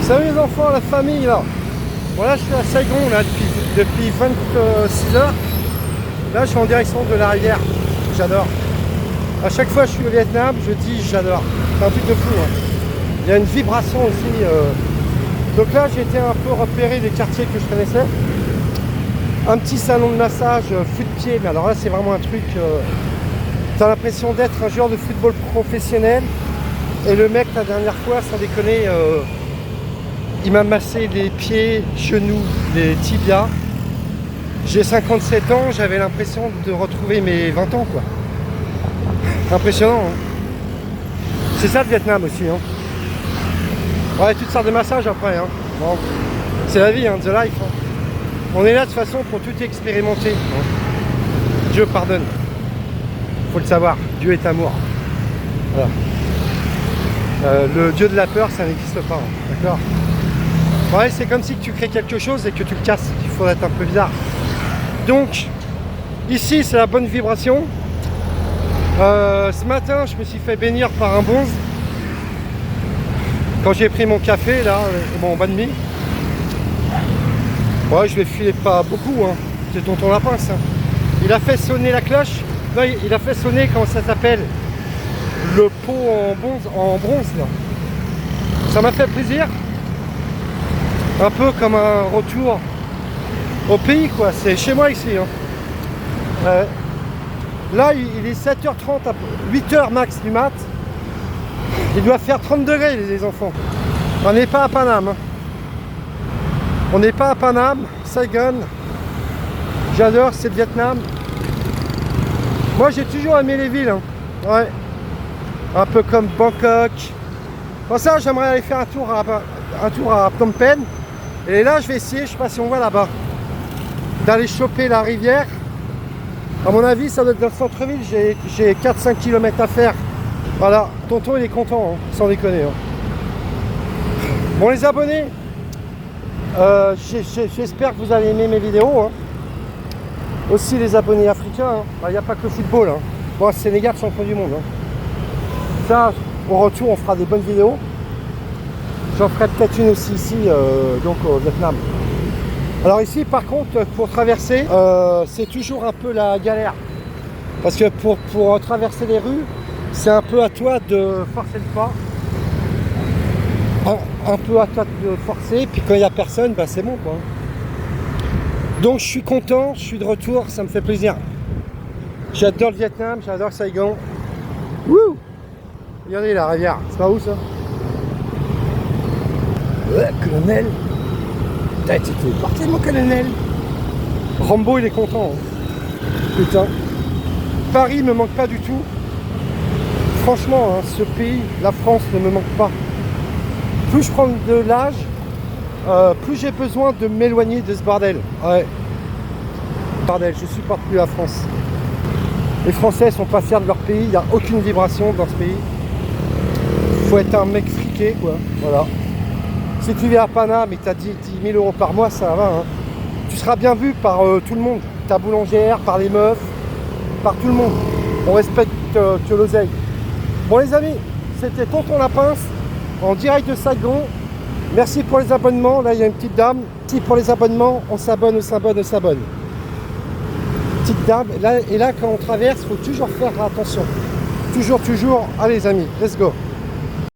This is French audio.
Salut les enfants, la famille là. Voilà, je suis à Saigon là depuis 26 heures. Là, je suis en direction de la rivière. J'adore. À chaque fois que je suis au Vietnam, je dis j'adore. C'est un truc de fou. Hein. Il y a une vibration aussi. Donc là, j'ai été un peu repérer des quartiers que je connaissais. Un petit salon de massage, foot de pied. Mais alors là, c'est vraiment un truc. T'as l'impression d'être un joueur de football professionnel. Et le mec, la dernière fois, sans déconner, il m'a massé les pieds, genoux, les tibias. J'ai 57 ans, j'avais l'impression de retrouver mes 20 ans, quoi. Impressionnant, hein. C'est ça le Vietnam aussi, hein. Ouais, toutes sortes de massages après, hein. Bon, c'est la vie, hein, the life. Hein. On est là de toute façon pour tout expérimenter. Hein. Dieu pardonne. Faut le savoir, Dieu est amour. Voilà. Le dieu de la peur, ça n'existe pas, hein. D'accord. Ouais, c'est comme si tu crées quelque chose et que tu le casses. Il faudrait être un peu bizarre. Donc, ici, c'est la bonne vibration. Ce matin, je me suis fait bénir par un bonze. Quand j'ai pris mon café, là, mon banh mi. Ouais, je vais filer pas beaucoup, hein. C'est tonton Lapin, ça. Il a fait sonner la cloche. Non, il a fait sonner, comment ça s'appelle, le pot en bronze, là. Ça m'a fait plaisir. Un peu comme un retour au pays, quoi. C'est chez moi ici, hein. Là, il est 7h30, 8h max du mat. Il doit faire 30 degrés, les enfants. On n'est pas à Paname, hein. On n'est pas à Paname, Saigon. J'adore, c'est le Vietnam. Moi, j'ai toujours aimé les villes, hein. Ouais. Un peu comme Bangkok. Pour ça, j'aimerais aller faire un tour à Phnom Penh. Et là, je vais essayer, je sais pas si on voit là-bas, d'aller choper la rivière. À mon avis, ça doit être dans le centre-ville. J'ai 4-5 km à faire. Voilà, tonton, il est content, hein, sans déconner. Hein. Bon, les abonnés, j'espère que vous allez aimer mes vidéos. Hein. Aussi les abonnés africains. Il n'y a pas que le football. Hein. Bon, Sénégal, champion du monde. Hein. Ça, au retour, on fera des bonnes vidéos. J'en ferai peut-être une aussi ici, donc au Vietnam. Alors ici, par contre, pour traverser, c'est toujours un peu la galère. Parce que pour traverser les rues, c'est un peu à toi de forcer le pas. Un peu à toi de forcer, puis quand il n'y a personne, bah, c'est bon, quoi. Donc je suis content, je suis de retour, ça me fait plaisir. J'adore le Vietnam, j'adore Saigon. Wouh! Regardez la rivière, c'est pas où ça? Ouais, colonel. T'es parti mon colonel. Rambo il est content. Hein. Putain. Paris me manque pas du tout. Franchement, hein, ce pays, la France ne me manque pas. Plus je prends de l'âge, plus j'ai besoin de m'éloigner de ce bordel. Ouais. Bordel, je supporte plus la France. Les Français sont pas fiers de leur pays, il n'y a aucune vibration dans ce pays. Faut être un mec friqué, quoi. Voilà. Si tu vis à Paname et que tu as 10 000 euros par mois, ça va. Hein. Tu seras bien vu par tout le monde. Ta boulangère, par les meufs, par tout le monde. On respecte que l'oseille. Bon les amis, c'était Tonton Lapin en direct de Saigon. Merci pour les abonnements. Là, il y a une petite dame. Si pour les abonnements, on s'abonne, on s'abonne, on s'abonne. Petite dame. Et là, quand on traverse, il faut toujours faire attention. Toujours. Allez les amis, let's go.